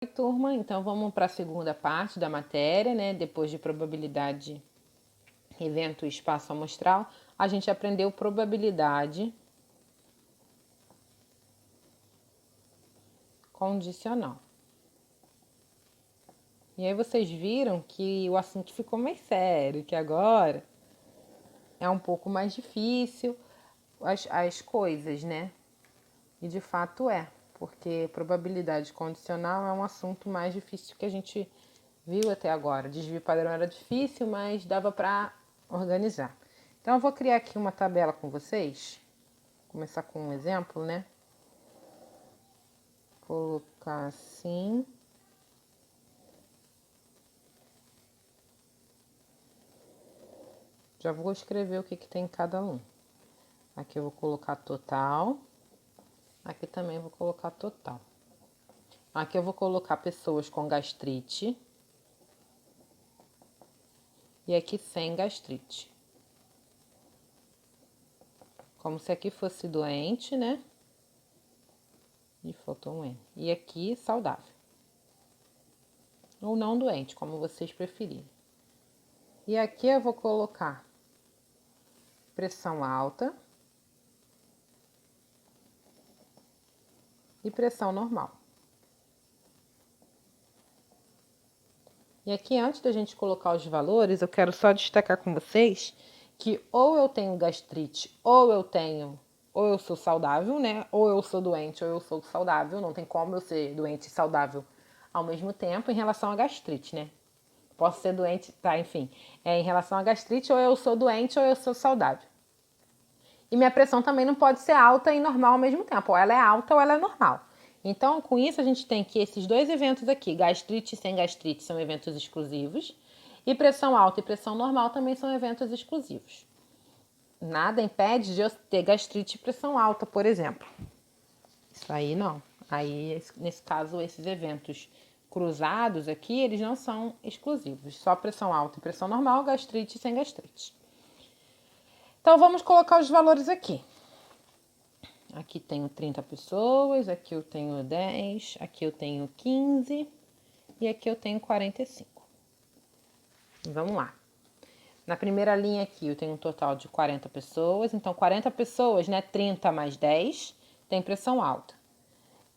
Oi, turma, então vamos para a segunda parte da matéria, né? Depois de probabilidade, evento e espaço amostral, a gente aprendeu probabilidade condicional. E aí vocês viram que o assunto ficou mais sério, que agora é um pouco mais difícil as coisas, né? E de fato é, porque probabilidade condicional é um assunto mais difícil que a gente viu até agora. Desvio padrão era difícil, mas dava para organizar. Então eu vou criar aqui uma tabela com vocês. Começar com um exemplo, né? Colocar assim. Já vou escrever o que tem em cada um. Aqui eu vou colocar total. Aqui também eu vou colocar total. Aqui eu vou colocar pessoas com gastrite. E aqui sem gastrite. Como se aqui fosse doente, né? E faltou um N. E aqui saudável. Ou não doente, como vocês preferirem. E aqui eu vou colocar pressão alta e pressão normal. E aqui, antes da gente colocar os valores, eu quero só destacar com vocês que ou eu tenho gastrite, ou eu sou saudável, né? Ou eu sou doente, ou eu sou saudável. Não tem como eu ser doente e saudável ao mesmo tempo em relação à gastrite, né? Posso ser doente, tá, enfim. Em relação à gastrite, ou eu sou doente, ou eu sou saudável. E minha pressão também não pode ser alta e normal ao mesmo tempo. Ou ela é alta ou ela é normal. Então, com isso, a gente tem que esses dois eventos aqui, gastrite e sem gastrite, são eventos exclusivos. E pressão alta e pressão normal também são eventos exclusivos. Nada impede de eu ter gastrite e pressão alta, por exemplo. Isso aí não. Aí, nesse caso, esses eventos cruzados aqui, eles não são exclusivos. Só pressão alta e pressão normal, gastrite e sem gastrite. Então, vamos colocar os valores aqui. Aqui tenho 30 pessoas, aqui eu tenho 10, aqui eu tenho 15 e aqui eu tenho 45. Vamos lá. Na primeira linha aqui eu tenho um total de 40 pessoas, então 40 pessoas, né? 30 mais 10 tem pressão alta.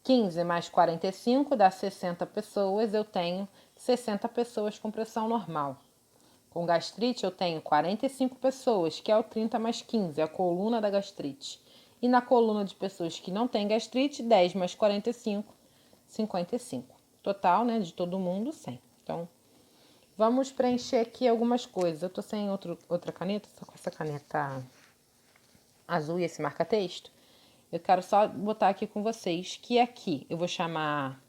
15 mais 45 dá 60 pessoas, eu tenho 60 pessoas com pressão normal. Com gastrite eu tenho 45 pessoas, que é o 30 mais 15, a coluna da gastrite. E na coluna de pessoas que não têm gastrite, 10 mais 45, 55. Total, né, de todo mundo, 100. Então, vamos preencher aqui algumas coisas. Eu tô sem outra caneta, só com essa caneta azul e esse marca-texto. Eu quero só botar aqui com vocês que aqui eu vou chamar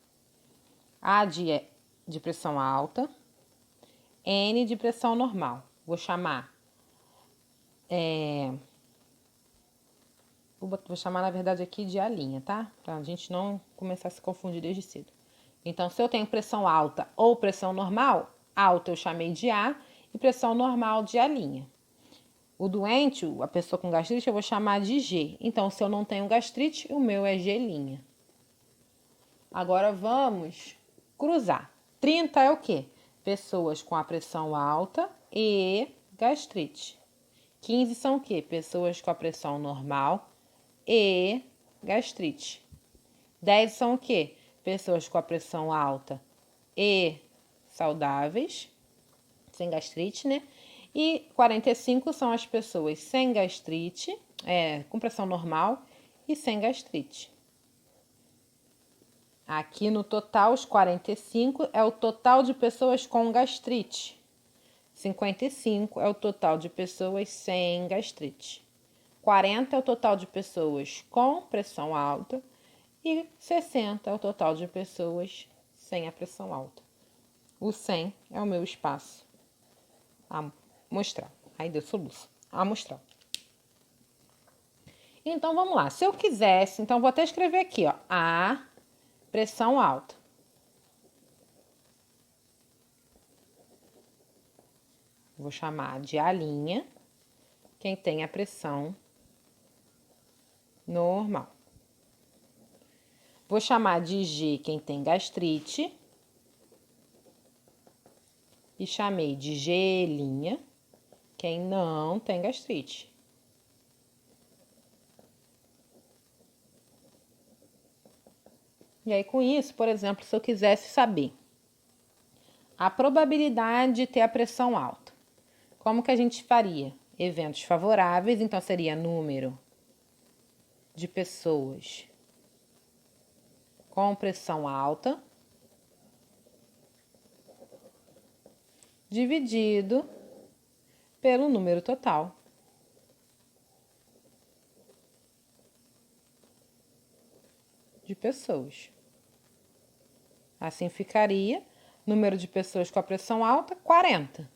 A de pressão alta, N de pressão normal. Vou chamar Vou chamar, na verdade, aqui de A', tá? Pra gente não começar a se confundir desde cedo. Então, se eu tenho pressão alta ou pressão normal, alta eu chamei de A e pressão normal de A'. O doente, a pessoa com gastrite, eu vou chamar de G. Então, se eu não tenho gastrite, o meu é G'. Agora, vamos cruzar. 30 é o quê? Pessoas com a pressão alta e gastrite. 15 são o quê? Pessoas com a pressão normal e gastrite. 10 são o quê? Pessoas com a pressão alta e saudáveis, sem gastrite, né? E 45 são as pessoas sem gastrite, com pressão normal e sem gastrite. Aqui no total, os 45 é o total de pessoas com gastrite. 55 é o total de pessoas sem gastrite. 40 é o total de pessoas com pressão alta e 60 é o total de pessoas sem a pressão alta. O 100 é o meu espaço amostral. Aí deu soluço. Amostral. Então, vamos lá. Se eu quisesse, então vou até escrever aqui, ó, a pressão alta. Vou chamar de A', quem tem a pressão normal. Vou chamar de G quem tem gastrite. e chamei de G', quem não tem gastrite. E aí, com isso, por exemplo, se eu quisesse saber a probabilidade de ter a pressão alta, como que a gente faria? Eventos favoráveis, então seria número de pessoas com pressão alta dividido pelo número total. De pessoas. Assim ficaria, número de pessoas com a pressão alta, 40.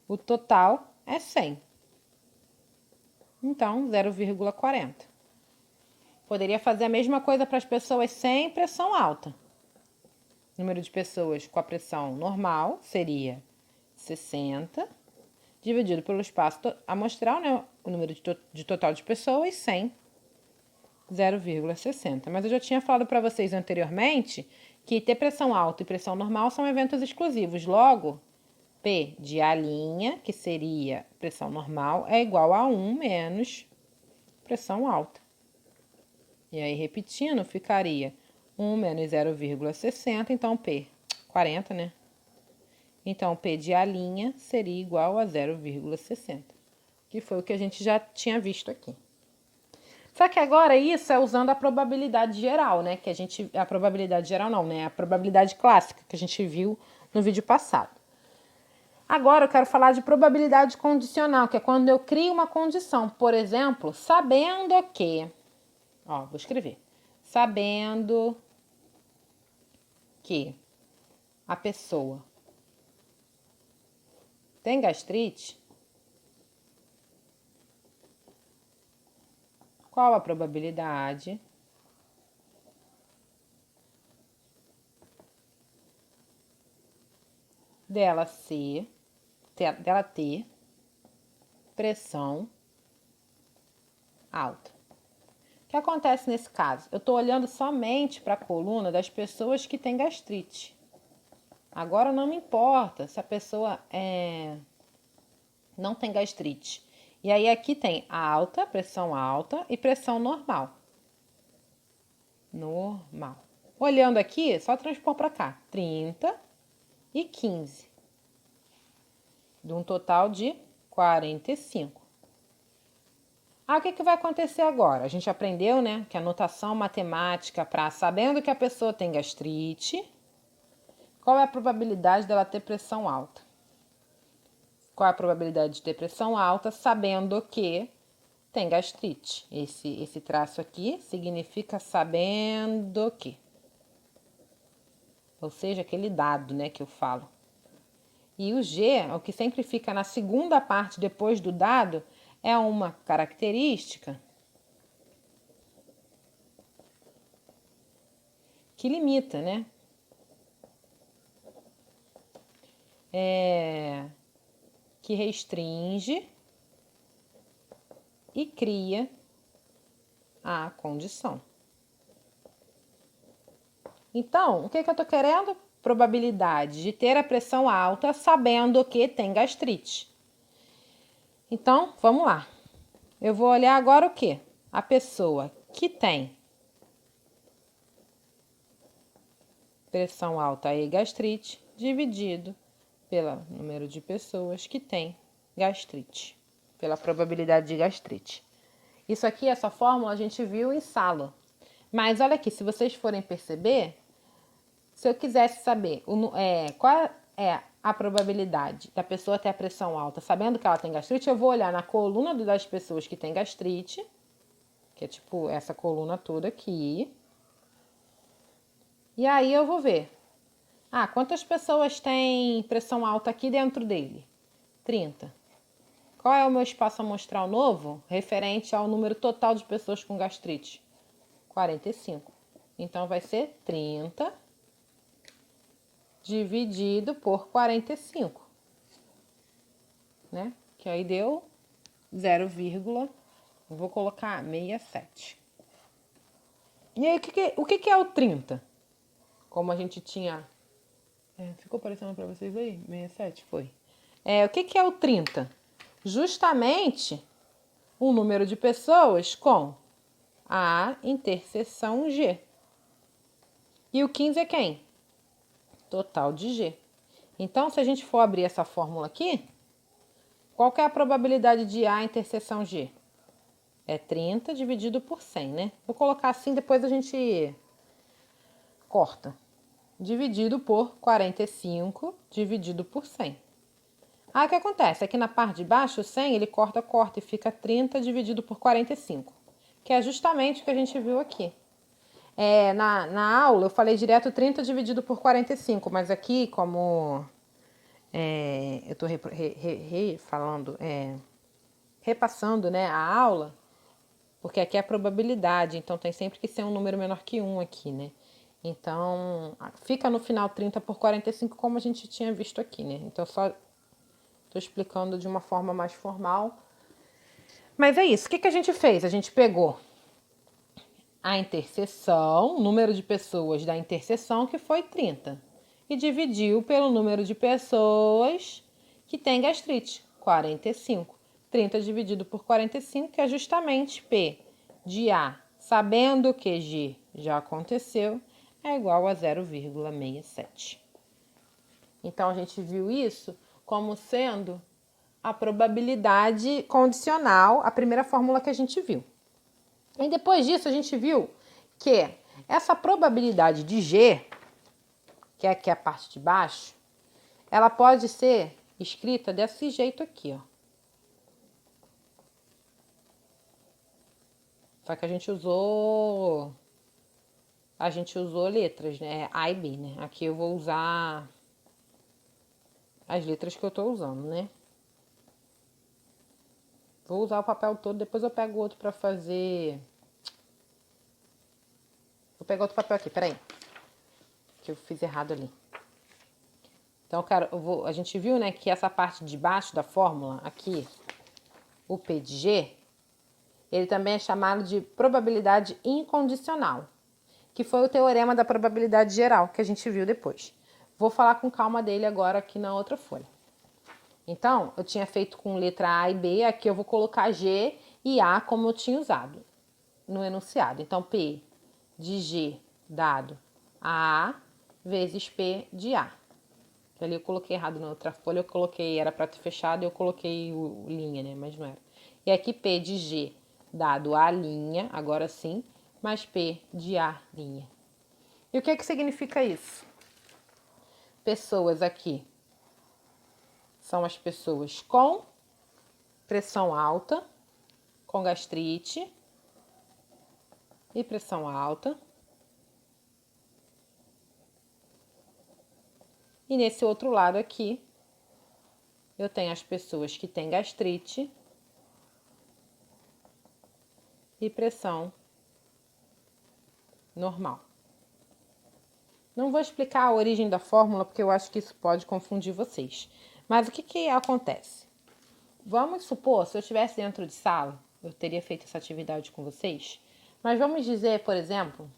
O total é 100. Então, 0,40. Poderia fazer a mesma coisa para as pessoas sem pressão alta. Número de pessoas com a pressão normal seria 60, dividido pelo espaço amostral, né? O número de total de pessoas, 100. 0,60. Mas eu já tinha falado para vocês anteriormente que ter pressão alta e pressão normal são eventos exclusivos. Logo, P de A', que seria pressão normal, é igual a 1 menos pressão alta. E aí, repetindo, ficaria 1 menos 0,60, então P, 40, né? Então, P de A' seria igual a 0,60, que foi o que a gente já tinha visto aqui. Só que agora isso é usando a probabilidade geral, né? A probabilidade geral não, né? A probabilidade clássica que a gente viu no vídeo passado. Agora eu quero falar de probabilidade condicional, que é quando eu crio uma condição. Por exemplo, sabendo que... vou escrever. Sabendo que a pessoa tem gastrite, qual a probabilidade dela ter pressão alta? O que acontece nesse caso? Eu estou olhando somente para a coluna das pessoas que têm gastrite. Agora não me importa se a pessoa não tem gastrite. E aí aqui tem alta, pressão alta e pressão normal. Normal. Olhando aqui, só transpor para cá. 30 e 15. De um total de 45. O que vai acontecer agora? A gente aprendeu, né, que a notação matemática para sabendo que a pessoa tem gastrite, qual é a probabilidade dela ter pressão alta? Qual é a probabilidade de ter pressão alta sabendo que tem gastrite? Esse traço aqui significa sabendo que. Ou seja, aquele dado, né, que eu falo. E o G, o que sempre fica na segunda parte depois do dado, é uma característica que limita, né? Que restringe e cria a condição. Então, o que eu estou querendo? Probabilidade de ter a pressão alta sabendo que tem gastrite. Então, vamos lá. Eu vou olhar agora o quê? A pessoa que tem pressão alta e gastrite dividido pelo número de pessoas que tem gastrite, pela probabilidade de gastrite. Isso aqui, essa fórmula, a gente viu em sala. Mas olha aqui, se vocês forem perceber, se eu quisesse saber qual é a probabilidade da pessoa ter a pressão alta sabendo que ela tem gastrite, eu vou olhar na coluna das pessoas que têm gastrite, que é tipo essa coluna toda aqui. E aí eu vou ver. Quantas pessoas têm pressão alta aqui dentro dele? 30. Qual é o meu espaço amostral novo referente ao número total de pessoas com gastrite? 45. Então vai ser 30 dividido por 45, né? Que aí deu 0, vou colocar 67. E aí o que é o 30? Como a gente tinha Ficou aparecendo para vocês aí? 67? Foi. O que é o 30? Justamente o número de pessoas com a interseção G. E o 15 é quem? Total de G. Então, se a gente for abrir essa fórmula aqui, qual que é a probabilidade de A interseção G? É 30 dividido por 100, né? Vou colocar assim, depois a gente corta. Dividido por 45, dividido por 100. Aí o que acontece? Aqui na parte de baixo, o 100, ele corta e fica 30 dividido por 45. Que é justamente o que a gente viu aqui. Na aula, eu falei direto 30 dividido por 45, mas aqui, como eu estou repassando, né, a aula, porque aqui é a probabilidade, então tem sempre que ser um número menor que 1 aqui, né? Então, fica no final 30 por 45, como a gente tinha visto aqui, né? Então, só estou explicando de uma forma mais formal. Mas é isso. O que a gente fez? A gente pegou a interseção, o número de pessoas da interseção, que foi 30, e dividiu pelo número de pessoas que tem gastrite, 45. 30 dividido por 45, que é justamente P de A, sabendo que G já aconteceu, é igual a 0,67. Então, a gente viu isso como sendo a probabilidade condicional, a primeira fórmula que a gente viu. E depois disso, a gente viu que essa probabilidade de G, que é aqui a parte de baixo, ela pode ser escrita desse jeito aqui, ó. Só que a gente usou letras, né? A e B, né? Aqui eu vou usar as letras que eu tô usando, né? Vou usar o papel todo, depois eu pego outro pra fazer. Vou pegar outro papel aqui, peraí. Que eu fiz errado ali. Então, cara, a gente viu, né, que essa parte de baixo da fórmula, aqui, o P de G, ele também é chamado de probabilidade incondicional, que foi o teorema da probabilidade geral, que a gente viu depois. Vou falar com calma dele agora aqui na outra folha. Então, eu tinha feito com letra A e B, aqui eu vou colocar G e A como eu tinha usado no enunciado. Então, P de G dado a A vezes P de A. Ali eu coloquei errado na outra folha, eu coloquei, era para ter fechado, eu coloquei o linha, né? Mas não era. E aqui P de G dado A linha, agora sim, mais P de A linha. E o que significa isso? Pessoas aqui são as pessoas com pressão alta, com gastrite e pressão alta. E nesse outro lado aqui, eu tenho as pessoas que têm gastrite e pressão normal. Não vou explicar a origem da fórmula, porque eu acho que isso pode confundir vocês. Mas o que acontece? Vamos supor, se eu estivesse dentro de sala, eu teria feito essa atividade com vocês. Mas vamos dizer, por exemplo,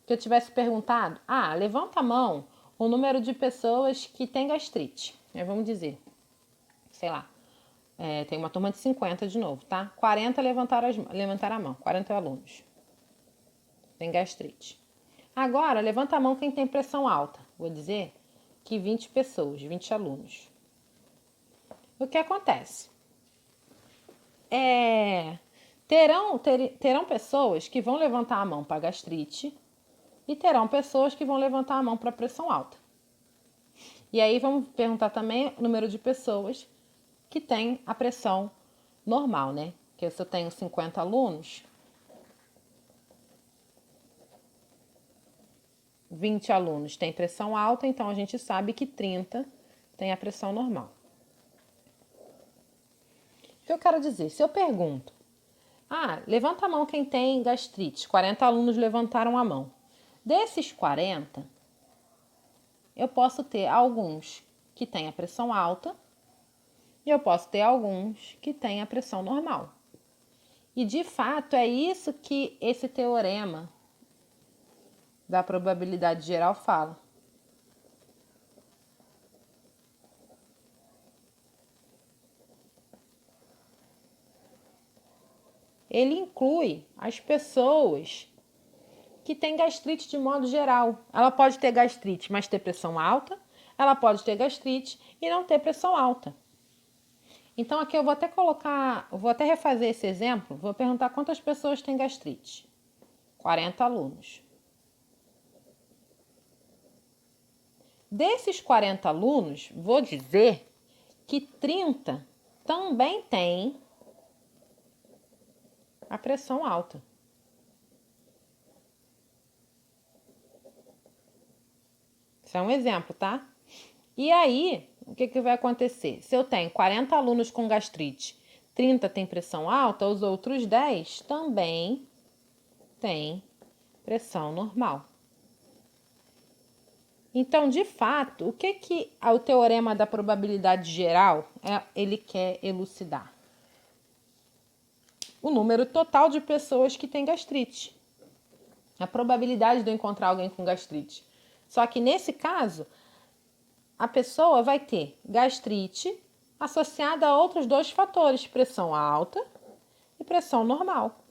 que eu tivesse perguntado, levanta a mão o número de pessoas que têm gastrite. Vamos dizer, sei lá, tem uma turma de 50 de novo, tá? 40 levantaram a mão, 40 alunos. Tem gastrite. Agora, levanta a mão quem tem pressão alta. Vou dizer que 20 pessoas, 20 alunos. O que acontece? Terão pessoas que vão levantar a mão para gastrite e terão pessoas que vão levantar a mão para pressão alta. E aí vamos perguntar também o número de pessoas que têm a pressão normal, né? Porque se eu tenho 50 alunos, 20 alunos têm pressão alta, então a gente sabe que 30 tem a pressão normal. O que eu quero dizer? Se eu pergunto, levanta a mão quem tem gastrite, 40 alunos levantaram a mão. Desses 40, eu posso ter alguns que têm a pressão alta e eu posso ter alguns que têm a pressão normal. E, de fato, é isso que esse teorema da probabilidade geral fala. ele inclui as pessoas que têm gastrite de modo geral. Ela pode ter gastrite, mas ter pressão alta. Ela pode ter gastrite e não ter pressão alta. Então aqui eu vou até refazer esse exemplo. Vou perguntar quantas pessoas têm gastrite. 40 alunos. Desses 40 alunos, vou dizer que 30 também têm a pressão alta. Isso é um exemplo, tá? E aí, o que vai acontecer? Se eu tenho 40 alunos com gastrite, 30 têm pressão alta, os outros 10 também têm pressão normal. Então, de fato, o que o teorema da probabilidade geral ele quer elucidar? O número total de pessoas que têm gastrite. A probabilidade de eu encontrar alguém com gastrite. Só que nesse caso, a pessoa vai ter gastrite associada a outros dois fatores, pressão alta e pressão normal.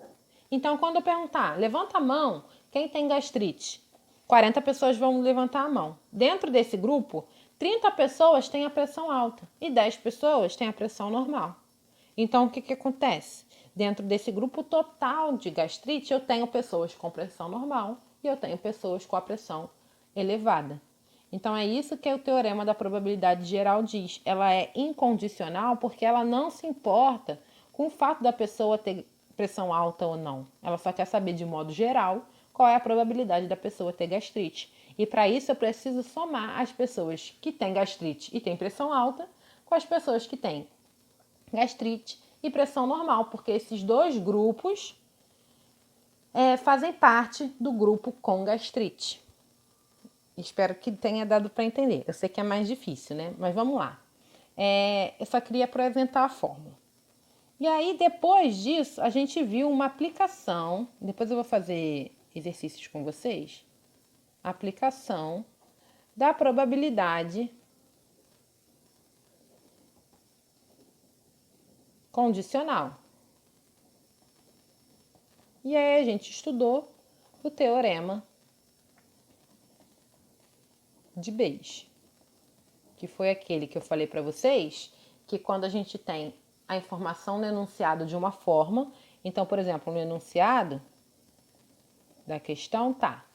Então, quando eu perguntar, levanta a mão, quem tem gastrite? 40 pessoas vão levantar a mão. Dentro desse grupo, 30 pessoas têm a pressão alta e 10 pessoas têm a pressão normal. Então, o que acontece? Dentro desse grupo total de gastrite, eu tenho pessoas com pressão normal e eu tenho pessoas com a pressão elevada. Então, é isso que o teorema da probabilidade geral diz. Ela é incondicional porque ela não se importa com o fato da pessoa ter pressão alta ou não. Ela só quer saber, de modo geral, qual é a probabilidade da pessoa ter gastrite. E para isso eu preciso somar as pessoas que têm gastrite e têm pressão alta com as pessoas que têm gastrite e pressão normal, porque esses dois grupos fazem parte do grupo com gastrite. Espero que tenha dado para entender. Eu sei que é mais difícil, né? Mas vamos lá. Eu só queria apresentar a fórmula. E aí, depois disso, a gente viu uma aplicação. Depois eu vou fazer exercícios com vocês. Aplicação da probabilidade condicional. E aí a gente estudou o teorema de Bayes, que foi aquele que eu falei para vocês, que quando a gente tem a informação no enunciado de uma forma, então, por exemplo, no enunciado da questão tá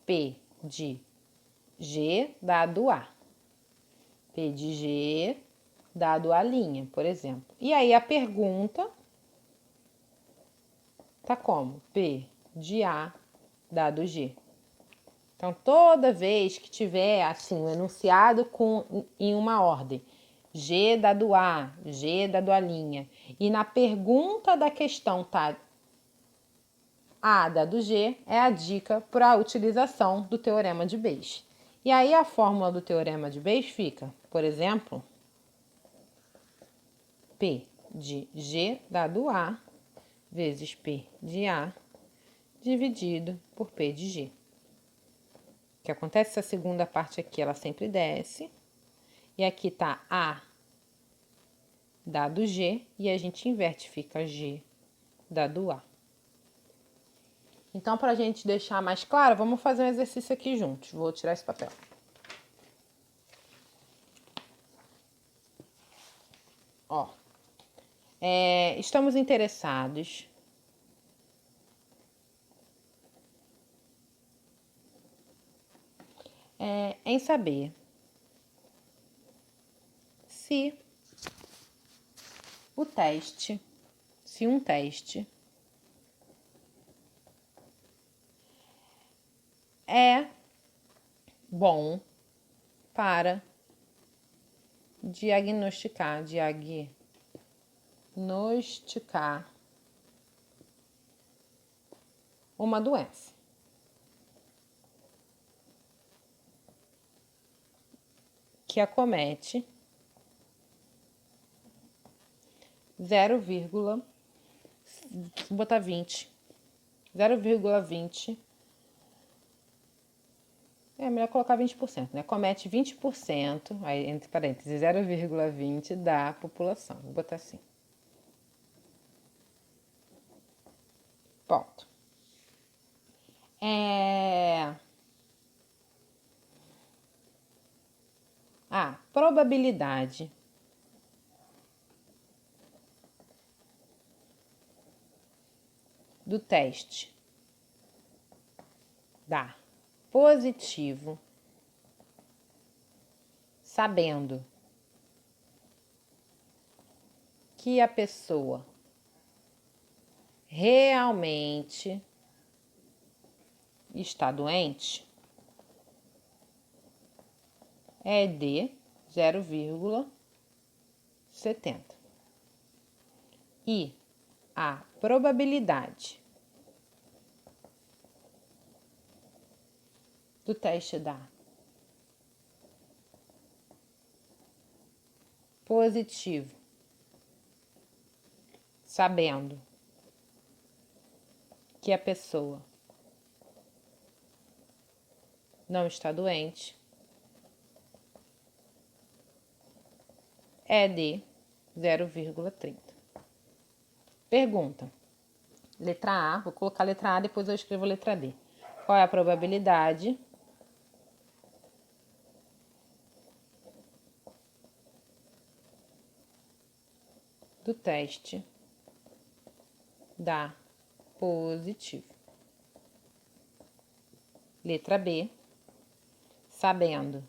P de G dado A. P de G dado A', por exemplo. E aí a pergunta tá como? P de A dado G. Então, toda vez que tiver assim um enunciado em uma ordem, G dado A, G dado A', e na pergunta da questão tá A dado G, é a dica para a utilização do teorema de Bayes. E aí a fórmula do teorema de Bayes fica, por exemplo, P de G dado A vezes P de A dividido por P de G. O que acontece? Essa segunda parte aqui, ela sempre desce. E aqui tá A dado G, e a gente inverte, fica G dado A. Então, para a gente deixar mais claro, vamos fazer um exercício aqui juntos. Vou tirar esse papel. Ó, estamos interessados em saber se um teste é bom para diagnosticar uma doença. Que acomete 0,20. É melhor colocar 20%, né? Comete 20%, aí entre parênteses, 0,20 da população. Vou botar assim. Ponto. A probabilidade do teste dar positivo, sabendo que a pessoa realmente está doente, é de 0,70. E a probabilidade do teste dar positivo, sabendo que a pessoa não está doente, é de 0,30. Pergunta. Letra A, vou colocar a letra A, depois eu escrevo a letra B. Qual é a probabilidade do teste dar positivo? Letra B, sabendo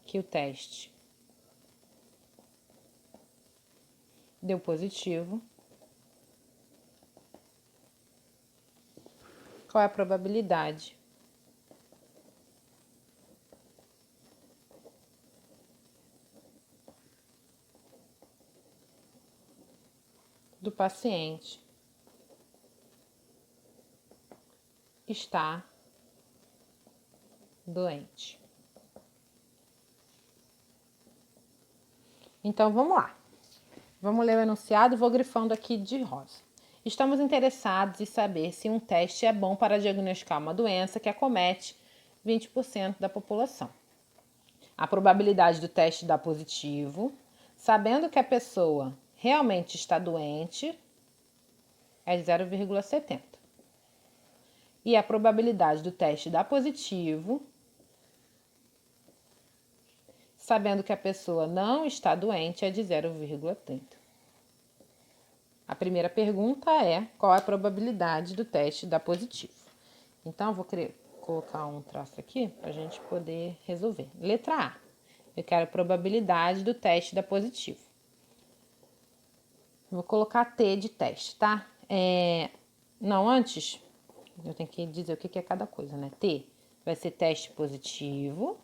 que o teste deu positivo, qual é a probabilidade do paciente estar doente? Então, vamos lá. Vamos ler o enunciado e vou grifando aqui de rosa. Estamos interessados em saber se um teste é bom para diagnosticar uma doença que acomete 20% da população. A probabilidade do teste dar positivo, sabendo que a pessoa realmente está doente, é de 0,70. E a probabilidade do teste dar positivo, sabendo que a pessoa não está doente, é de 0,30. A primeira pergunta é: qual é a probabilidade do teste dar positivo? Então, eu vou colocar um traço aqui para a gente poder resolver. Letra A. Eu quero a probabilidade do teste dar positivo. Vou colocar T de teste, tá? Não, antes, eu tenho que dizer o que é cada coisa, né? T vai ser teste positivo.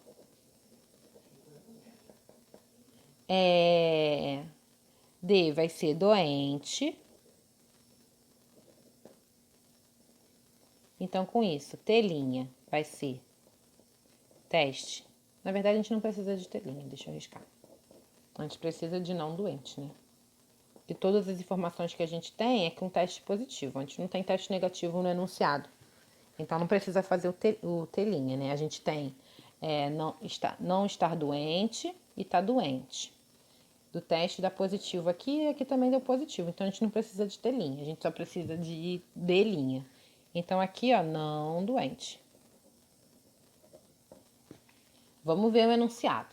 D vai ser doente. Então, com isso, T' vai ser teste. Na verdade, a gente não precisa de T', deixa eu riscar. A gente precisa de não doente, né? E todas as informações que a gente tem é que um teste positivo. A gente não tem teste negativo no enunciado. Então, não precisa fazer o T', né? A gente tem não estar doente e estar doente. Do teste dá positivo aqui e aqui também deu positivo. Então, a gente não precisa de T', a gente só precisa de D'. Então, aqui, ó, não doente. Vamos ver o enunciado.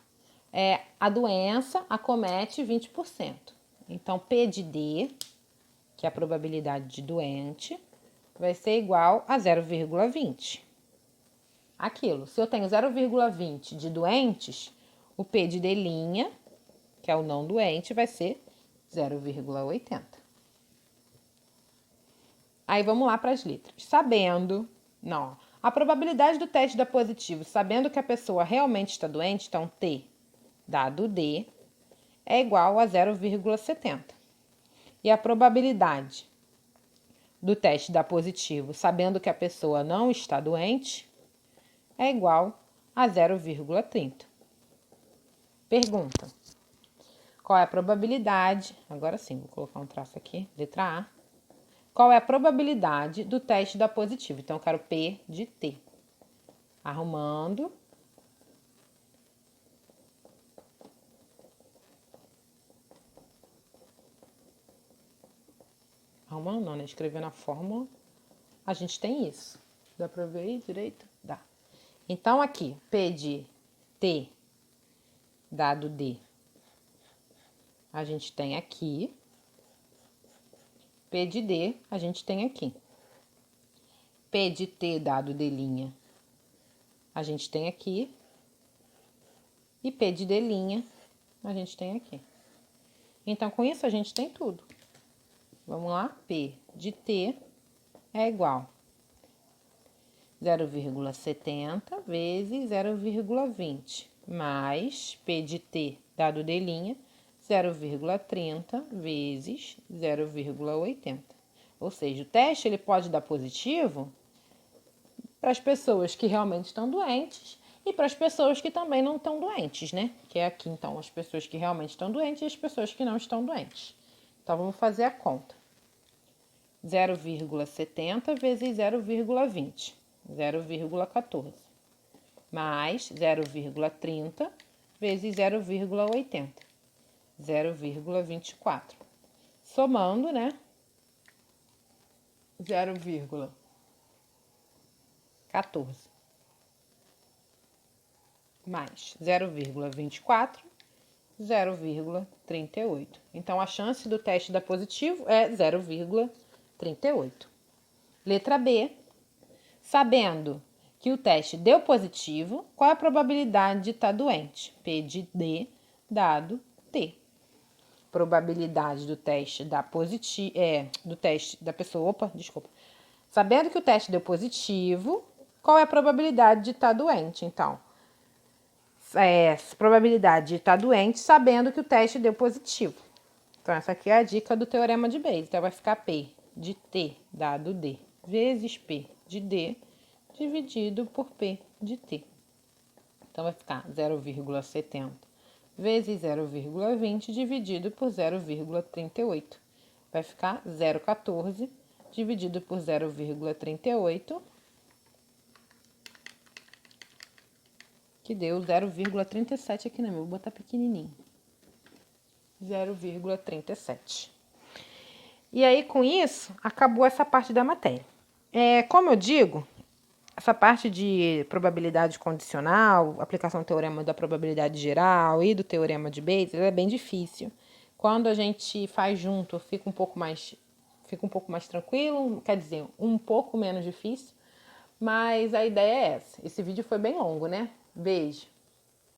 A doença acomete 20%. Então, P de D, que é a probabilidade de doente, vai ser igual a 0,20. Aquilo, se eu tenho 0,20 de doentes, o P de D', que é o não doente, vai ser 0,80. Aí vamos lá para as letras. Sabendo, não, a probabilidade do teste dar positivo, sabendo que a pessoa realmente está doente, então T dado D, é igual a 0,70. E a probabilidade do teste dar positivo, sabendo que a pessoa não está doente, é igual a 0,30. Pergunta: qual é a probabilidade? Agora sim, vou colocar um traço aqui, letra A. Qual é a probabilidade do teste dar positivo? Então, eu quero P de T. Arrumando. Arrumando não, né? Escrevendo a fórmula, a gente tem isso. Dá pra ver aí direito? Dá. Então, aqui, P de T dado D, a gente tem aqui. P de D, a gente tem aqui. P de T dado D', a gente tem aqui. E P de D', a gente tem aqui. Então, com isso, a gente tem tudo. Vamos lá? P de T é igual a 0,70 vezes 0,20 mais P de T dado D', 0,30 vezes 0,80. Ou seja, o teste ele pode dar positivo para as pessoas que realmente estão doentes e para as pessoas que também não estão doentes, né? Que é aqui, então, as pessoas que realmente estão doentes e as pessoas que não estão doentes. Então, vamos fazer a conta. 0,70 vezes 0,20, 0,14. Mais 0,30 vezes 0,80, 0,24. Somando, né? 0,14 mais 0,24, 0,38. Então, a chance do teste dar positivo é 0,38. Letra B. Sabendo que o teste deu positivo, qual é a probabilidade de estar doente? P de D dado T. Probabilidade do teste dar positivo, do teste da pessoa, Sabendo que o teste deu positivo, qual é a probabilidade de estar doente, então? Probabilidade de estar doente sabendo que o teste deu positivo. Então, essa aqui é a dica do teorema de Bayes. Então, vai ficar P de T dado D vezes P de D dividido por P de T. Então, vai ficar 0,70 vezes 0,20 dividido por 0,38. Vai ficar 0,14 dividido por 0,38, que deu 0,37 aqui no meu, vou botar pequenininho. 0,37. E aí, com isso, acabou essa parte da matéria. Como eu digo, essa parte de probabilidade condicional, aplicação do teorema da probabilidade geral e do teorema de Bayes, é bem difícil. Quando a gente faz junto, fica um pouco mais tranquilo, quer dizer, um pouco menos difícil, mas a ideia é essa. Esse vídeo foi bem longo, né? Beijo!